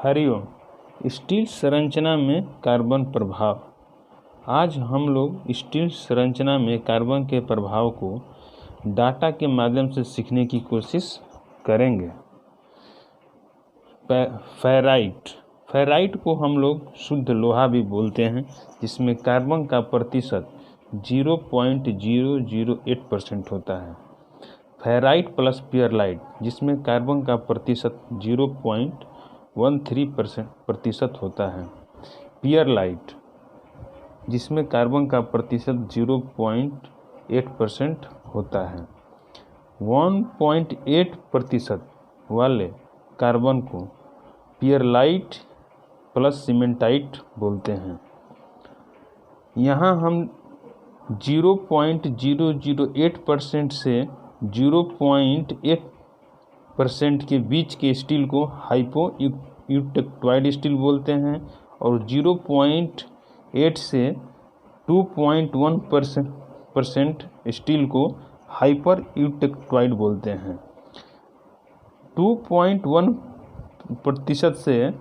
Hariom. Steel संरचना में carbon प्रभाव। आज हम लोग स्टील संरचना में कार्बन के प्रभाव को डाटा के माध्यम से सीखने की कोशिश करेंगे। फेराइट को हम लोग शुद्ध लोहा भी बोलते हैं, जिसमें कार्बन का प्रतिशत 0.008% होता है। फेराइट प्लस पियरलाइट, जिसमें कार्बन का प्रतिशत 0.13% होता है। पियरलाइट, जिसमें कार्बन का प्रतिशत 0.8% होता है। 1.8% वाले कार्बन को पियरलाइट प्लस सीमेंटाइट बोलते हैं। यहाँ हम 0.008% से 0.8% के बीच के स्टील को हाइपोयूटेक्टोइड स्टील बोलते हैं और 0.8 से 2.1% स्टील को हाइपर यूटेक्टोइड बोलते हैं। 2.1% से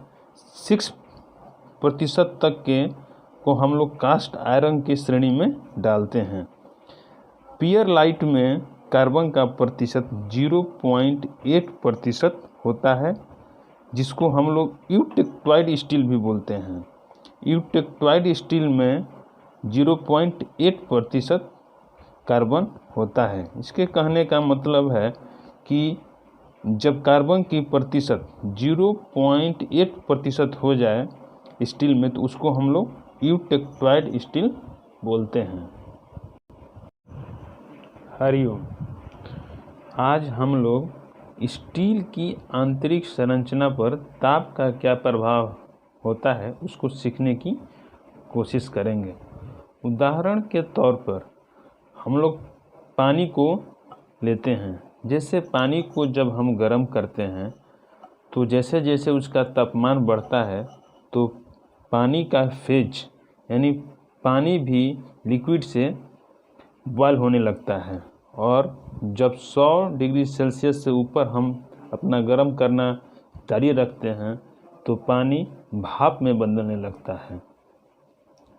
6% तक के को हम लोग कास्ट आयरन की श्रेणी में डालते हैं। पियरलाइट में कार्बन का प्रतिशत 0.8% होता है, जिसको हम लोग यूटेक्टोइड स्टील भी बोलते हैं। यूटेक्टोइड स्टील में 0.8% कार्बन होता है। इसके कहने का मतलब है कि जब कार्बन की प्रतिशत 0.8% हो जाए स्टील में, तो उसको हम लोग यूटेक्टोइड स्टील बोलते हैं। हरिओम। आज हम लोग स्टील की आंतरिक संरचना पर ताप का क्या प्रभाव होता है उसको सीखने की कोशिश करेंगे। उदाहरण के तौर पर हम लोग पानी को लेते हैं। जैसे पानी को जब हम गर्म करते हैं तो जैसे जैसे उसका तापमान बढ़ता है तो पानी का फेज यानी पानी भी लिक्विड से बॉयल होने लगता है, और जब 100 डिग्री सेल्सियस से ऊपर हम अपना गर्म करना जारी रखते हैं तो पानी भाप में बदलने लगता है।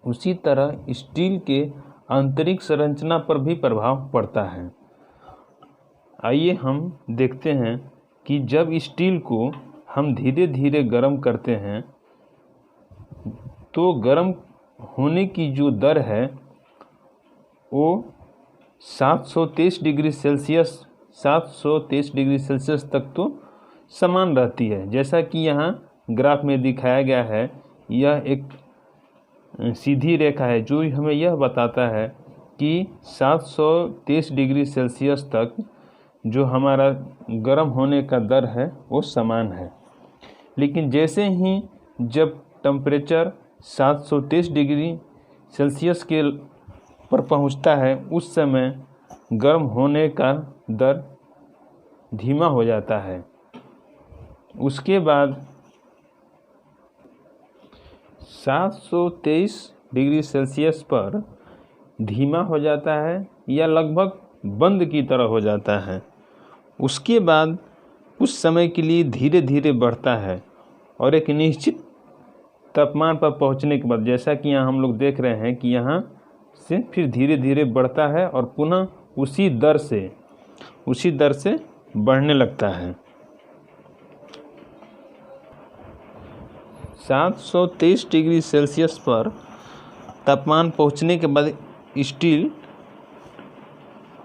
उसी तरह स्टील के आंतरिक संरचना पर भी प्रभाव पड़ता है। आइए हम देखते हैं कि जब स्टील को हम धीरे धीरे गर्म करते हैं तो गर्म होने की जो दर है वो 723 डिग्री सेल्सियस तक तो समान रहती है। जैसा कि यहाँ ग्राफ में दिखाया गया है, यह एक सीधी रेखा है जो हमें यह बताता है कि 723 डिग्री सेल्सियस तक जो हमारा गर्म होने का दर है वो समान है। लेकिन जैसे ही जब टेम्परेचर 723 डिग्री सेल्सियस के पर पहुंचता है, उस समय गर्म होने का दर धीमा हो जाता है। उसके बाद 723 डिग्री सेल्सियस पर धीमा हो जाता है या लगभग बंद की तरह हो जाता है। उसके बाद कुछ समय के लिए धीरे धीरे बढ़ता है और एक निश्चित तापमान पर पहुंचने के बाद, जैसा कि यहाँ हम लोग देख रहे हैं कि यहाँ से फिर धीरे धीरे बढ़ता है और पुनः उसी दर से बढ़ने लगता है। 723 डिग्री सेल्सियस पर तापमान पहुंचने के बाद स्टील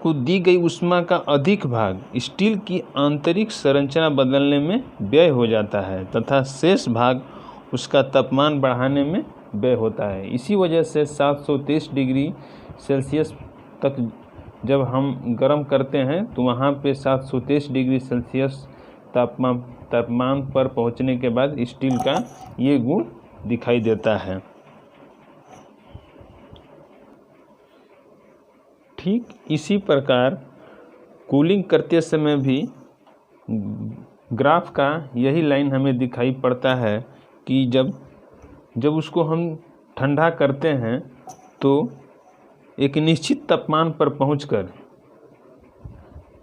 को दी गई ऊष्मा का अधिक भाग स्टील की आंतरिक संरचना बदलने में व्यय हो जाता है तथा शेष भाग उसका तापमान बढ़ाने में व्यय होता है। इसी वजह से 723 डिग्री सेल्सियस तक जब हम गर्म करते हैं तो वहाँ पे 723 डिग्री सेल्सियस तापमान पर पहुँचने के बाद स्टील का ये गुण दिखाई देता है। ठीक इसी प्रकार कूलिंग करते समय भी ग्राफ का यही लाइन हमें दिखाई पड़ता है कि जब उसको हम ठंडा करते हैं तो एक निश्चित तापमान पर पहुंचकर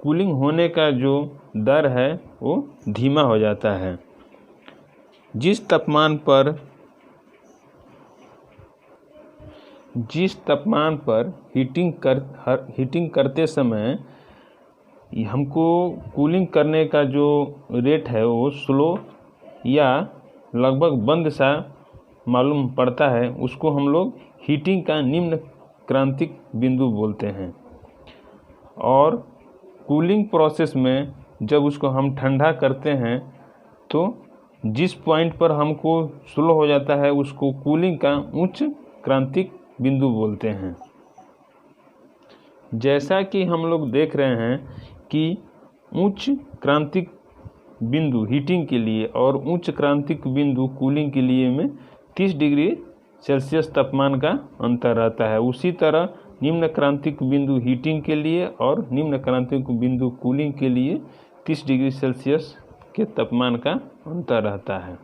कूलिंग होने का जो दर है वो धीमा हो जाता है। जिस तापमान पर हीटिंग करते समय हमको कूलिंग करने का जो रेट है वो स्लो या लगभग बंद सा मालूम पड़ता है, उसको हम लोग हीटिंग का निम्न क्रांतिक बिंदु बोलते हैं। और कूलिंग प्रोसेस में जब उसको हम ठंडा करते हैं तो जिस पॉइंट पर हमको स्लो हो जाता है उसको कूलिंग का उच्च क्रांतिक बिंदु बोलते हैं। जैसा कि हम लोग देख रहे हैं कि उच्च क्रांतिक बिंदु हीटिंग के लिए और उच्च क्रांतिक बिंदु कूलिंग के लिए में 30 डिग्री सेल्सियस तापमान का अंतर रहता है। उसी तरह निम्न क्रांतिक बिंदु हीटिंग के लिए और निम्न क्रांतिक बिंदु कूलिंग के लिए 30 डिग्री सेल्सियस के तापमान का अंतर रहता है।